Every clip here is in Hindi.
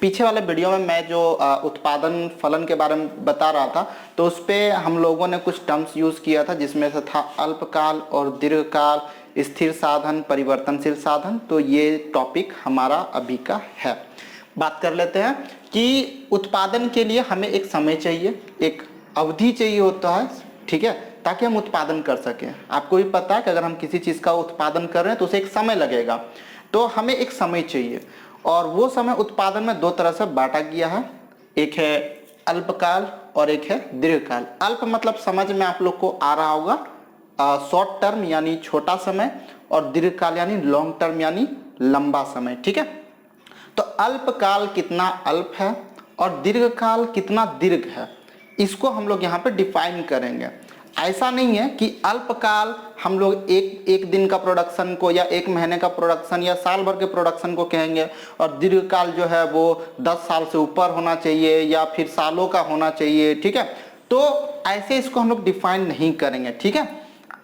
पीछे वाले वीडियो में मैं जो उत्पादन फलन के बारे में बता रहा था, तो उस पर हम लोगों ने कुछ टर्म्स यूज़ किया था, जिसमें से था अल्पकाल और दीर्घकाल, स्थिर साधन, परिवर्तनशील साधन। तो ये टॉपिक हमारा अभी का है। बात कर लेते हैं कि उत्पादन के लिए हमें एक समय चाहिए, एक अवधि चाहिए होता है, ठीक है, ताकि हम उत्पादन कर सकें। आपको भी पता है कि अगर हम किसी चीज़ का उत्पादन कर रहे हैं तो उसे एक समय लगेगा, तो हमें एक समय चाहिए। और वो समय उत्पादन में दो तरह से बांटा गया है, एक है अल्पकाल और एक है दीर्घकाल। अल्प मतलब समझ में आप लोग को आ रहा होगा, शॉर्ट टर्म यानी छोटा समय, और दीर्घकाल यानी लॉन्ग टर्म यानी लंबा समय, ठीक है। तो अल्पकाल कितना अल्प है और दीर्घकाल कितना दीर्घ है, इसको हम लोग यहाँ पे डिफाइन करेंगे। ऐसा नहीं है कि अल्पकाल हम लोग एक दिन का प्रोडक्शन को या एक महीने का प्रोडक्शन या साल भर के प्रोडक्शन को कहेंगे, और दीर्घकाल जो है वो 10 साल से ऊपर होना चाहिए या फिर सालों का होना चाहिए, ठीक है। तो ऐसे इसको हम लोग डिफाइन नहीं करेंगे, ठीक है।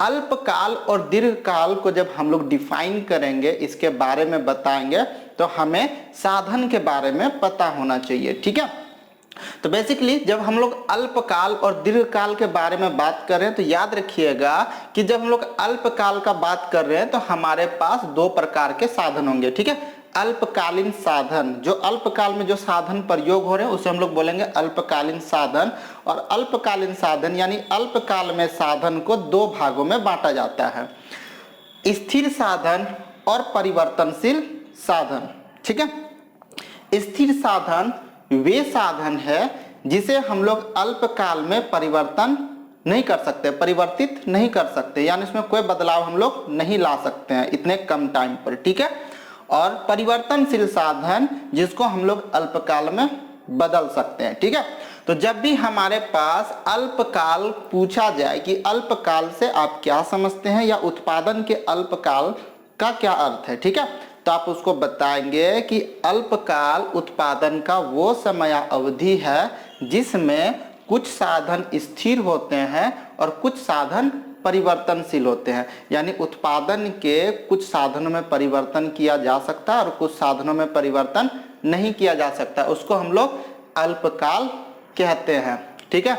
अल्पकाल और दीर्घकाल को जब हम लोग डिफाइन करेंगे, इसके बारे में बताएंगे, तो हमें साधन के बारे में पता होना चाहिए, ठीक है। तो बेसिकली जब हम लोग अल्पकाल और दीर्घकाल के बारे में बात कर रहे हैं, तो याद रखिएगा कि जब हम लोग अल्पकाल का बात कर रहे हैं तो हमारे पास दो प्रकार के साधन होंगे, ठीक है। अल्पकालीन साधन, जो अल्पकाल में जो साधन प्रयोग हो रहे हैं उसे हम लोग बोलेंगे अल्पकालीन साधन। और अल्पकालीन साधन यानी अल्पकाल में साधन को दो भागों में बांटा जाता है, स्थिर साधन और परिवर्तनशील साधन, ठीक है। स्थिर साधन वे साधन है जिसे हम लोग अल्पकाल में परिवर्तन नहीं कर सकते, परिवर्तित नहीं कर सकते, यानी इसमें कोई बदलाव हम लोग नहीं ला सकते हैं इतने कम टाइम पर, ठीक है। और परिवर्तनशील साधन जिसको हम लोग अल्पकाल में बदल सकते हैं, ठीक है। तो जब भी हमारे पास अल्पकाल पूछा जाए कि अल्पकाल से आप क्या समझते हैं या उत्पादन के अल्पकाल का क्या अर्थ है, ठीक है, तो आप उसको बताएंगे कि अल्पकाल उत्पादन का वो समय अवधि है जिसमें कुछ साधन स्थिर होते हैं और कुछ साधन परिवर्तनशील होते हैं। यानी उत्पादन के कुछ साधनों में परिवर्तन किया जा सकता है और कुछ साधनों में परिवर्तन नहीं किया जा सकता, उसको हम लोग अल्पकाल कहते हैं, ठीक है।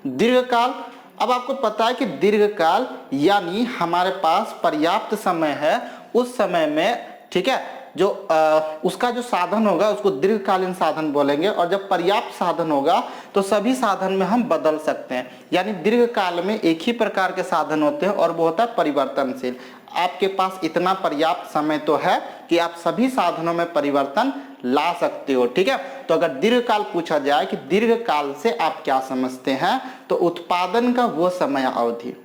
दीर्घकाल, अब आपको पता है कि दीर्घकाल यानी हमारे पास पर्याप्त समय है, उस समय में, ठीक है, जो उसका जो साधन होगा उसको दीर्घकालीन साधन बोलेंगे। और जब पर्याप्त साधन होगा तो सभी साधन में हम बदल सकते हैं। यानी दीर्घकाल में एक ही प्रकार के साधन होते हैं और वो होता है परिवर्तनशील। आपके पास इतना पर्याप्त समय तो है कि आप सभी साधनों में परिवर्तन ला सकते हो, ठीक है। तो अगर दीर्घकाल पूछा जाए कि दीर्घकाल से आप क्या समझते हैं, तो उत्पादन का वो समय अवधि,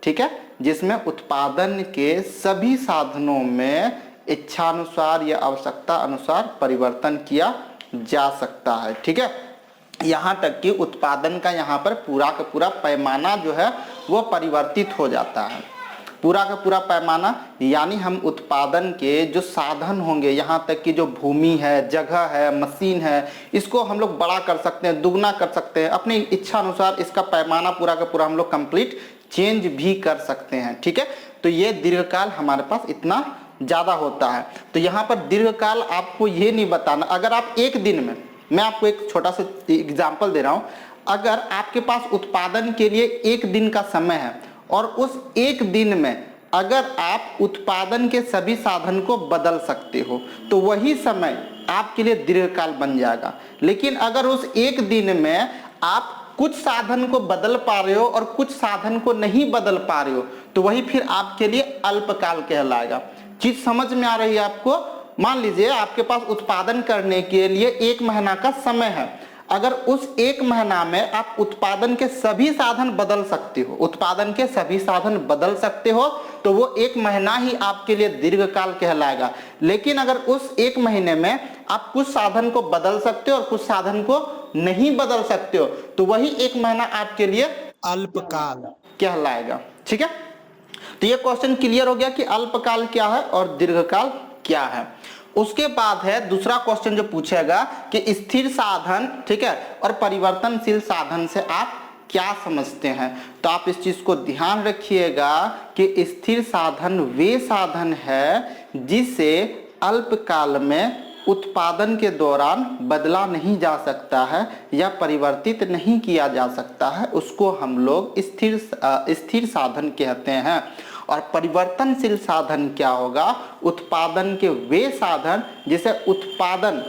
ठीक है, जिसमें उत्पादन के सभी साधनों में इच्छानुसार या आवश्यकता अनुसार परिवर्तन किया जा सकता है, ठीक है। यहाँ तक कि उत्पादन का यहाँ पर पूरा का पूरा पैमाना जो है वो परिवर्तित हो जाता है, पूरा का पूरा पैमाना। यानी हम उत्पादन के जो साधन होंगे, यहाँ तक कि जो भूमि है, जगह है, मशीन है, इसको हम लोग बड़ा कर सकते हैं, दुगना कर सकते हैं, अपनी इच्छा अनुसार इसका पैमाना पूरा का पूरा हम लोग कंप्लीट चेंज भी कर सकते हैं, ठीक है। तो ये दीर्घकाल हमारे पास इतना ज़्यादा होता है। तो यहाँ पर दीर्घकाल आपको ये नहीं बताना, अगर आप एक दिन में, मैं आपको एक छोटा सा एग्जाम्पल दे रहा हूँ, अगर आपके पास उत्पादन के लिए एक दिन का समय है और उस एक दिन में अगर आप उत्पादन के सभी साधन को बदल सकते हो तो वही समय आपके लिए दीर्घकाल बन जाएगा। लेकिन अगर उस एक दिन में आप कुछ साधन को बदल पा रहे हो और कुछ साधन को नहीं बदल पा रहे हो, तो वही फिर आपके लिए अल्पकाल कहलाएगा। चीज समझ में आ रही है आपको? मान लीजिए आपके पास उत्पादन करने के लिए एक महीना का समय है, अगर उस एक महीना में आप उत्पादन के सभी साधन बदल सकते हो, उत्पादन के सभी साधन बदल सकते हो, तो वो एक महीना ही आपके लिए दीर्घकाल कहलाएगा। लेकिन अगर उस एक महीने में आप कुछ साधन को बदल सकते हो और कुछ साधन को नहीं बदल सकते हो, तो वही एक महीना आपके लिए अल्पकाल कहलाएगा, ठीक है। तो ये क्वेश्चन क्लियर हो गया कि अल्पकाल क्या है और दीर्घकाल क्या है। उसके बाद है दूसरा क्वेश्चन जो पूछेगा कि स्थिर साधन, ठीक है, और परिवर्तनशील साधन से आप क्या समझते हैं। तो आप इस चीज को ध्यान रखिएगा कि स्थिर साधन वे साधन है जिसे अल्पकाल में उत्पादन के दौरान बदला नहीं जा सकता है या परिवर्तित नहीं किया जा सकता है, उसको हम लोग स्थिर साधन कहते हैं। और परिवर्तनशील साधन क्या होगा? उत्पादन के वे साधन जिसे उत्पादन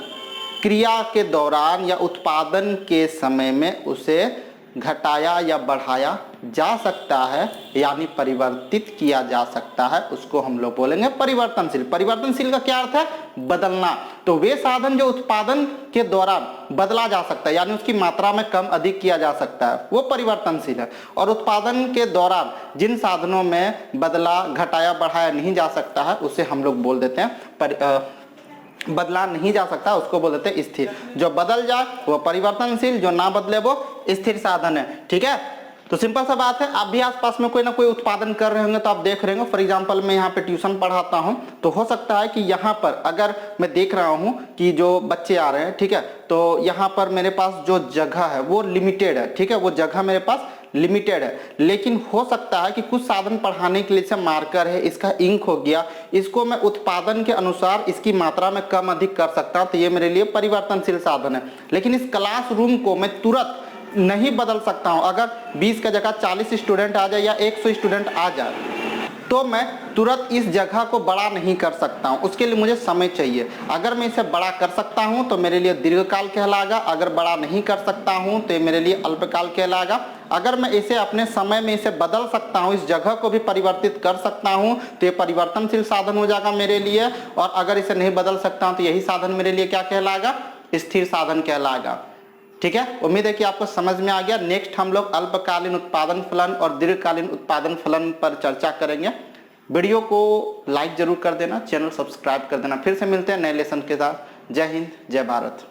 क्रिया के दौरान या उत्पादन के समय में उसे घटाया या बढ़ाया जा सकता है, यानी परिवर्तित किया जा सकता है, उसको हम लोग बोलेंगे परिवर्तनशील। परिवर्तनशील का क्या अर्थ है? बदलना। तो वे साधन जो उत्पादन के दौरान बदला जा सकता है, यानी उसकी मात्रा में कम अधिक किया जा सकता है, वो परिवर्तनशील है। और उत्पादन के दौरान जिन साधनों में बदला घटाया बढ़ाया नहीं जा सकता है, उसे हम लोग बोल देते हैं बदला नहीं जा सकता, उसको बोल देते हैं स्थिर। जो बदल जाए वो परिवर्तनशील, जो ना बदले वो स्थिर साधन है। ठीक है, तो सिंपल सा बात है। आप भी आसपास में कोई ना कोई उत्पादन कर रहे होंगे तो आप देख रहे होंगे। फॉर एग्जांपल मैं यहाँ पे ट्यूशन पढ़ाता हूँ, तो हो सकता है कि यहाँ पर अगर मैं देख रहा हूँ कि जो बच्चे आ रहे हैं, ठीक है, तो यहाँ पर मेरे पास जो जगह है वो लिमिटेड है। ठीक है, वो जगह मेरे पास लिमिटेड है, लेकिन हो सकता है कि कुछ साधन पढ़ाने के लिए, जैसे मार्कर है, इसका इंक हो गया, इसको मैं उत्पादन के अनुसार इसकी मात्रा में कम अधिक कर सकता हूं, तो ये मेरे लिए परिवर्तनशील साधन है। लेकिन इस क्लासरूम को मैं तुरंत नहीं बदल सकता हूं। अगर 20 का जगह 40 स्टूडेंट आ जाए या 100 स्टूडेंट आ जाए, तो मैं तुरंत इस जगह को बड़ा नहीं कर सकता हूं, उसके लिए मुझे समय चाहिए। अगर मैं इसे बड़ा कर सकता हूं तो मेरे लिए दीर्घकाल कहलाएगा, अगर बड़ा नहीं कर सकता हूं तो ये मेरे लिए अल्पकाल कहलाएगा। अगर मैं इसे अपने समय में इसे बदल सकता हूं, इस जगह को भी परिवर्तित कर सकता हूं, तो ये परिवर्तनशील साधन हो जाएगा मेरे लिए। और अगर इसे नहीं बदल सकता हूं तो यही साधन मेरे लिए क्या कहलाएगा? स्थिर साधन कहलाएगा। ठीक है, उम्मीद है कि आपको समझ में आ गया। नेक्स्ट हम लोग अल्पकालीन उत्पादन फलन और दीर्घकालीन उत्पादन फलन पर चर्चा करेंगे। वीडियो को लाइक जरूर कर देना, चैनल सब्सक्राइब कर देना। फिर से मिलते हैं नए लेसन के साथ। जय हिंद, जय भारत।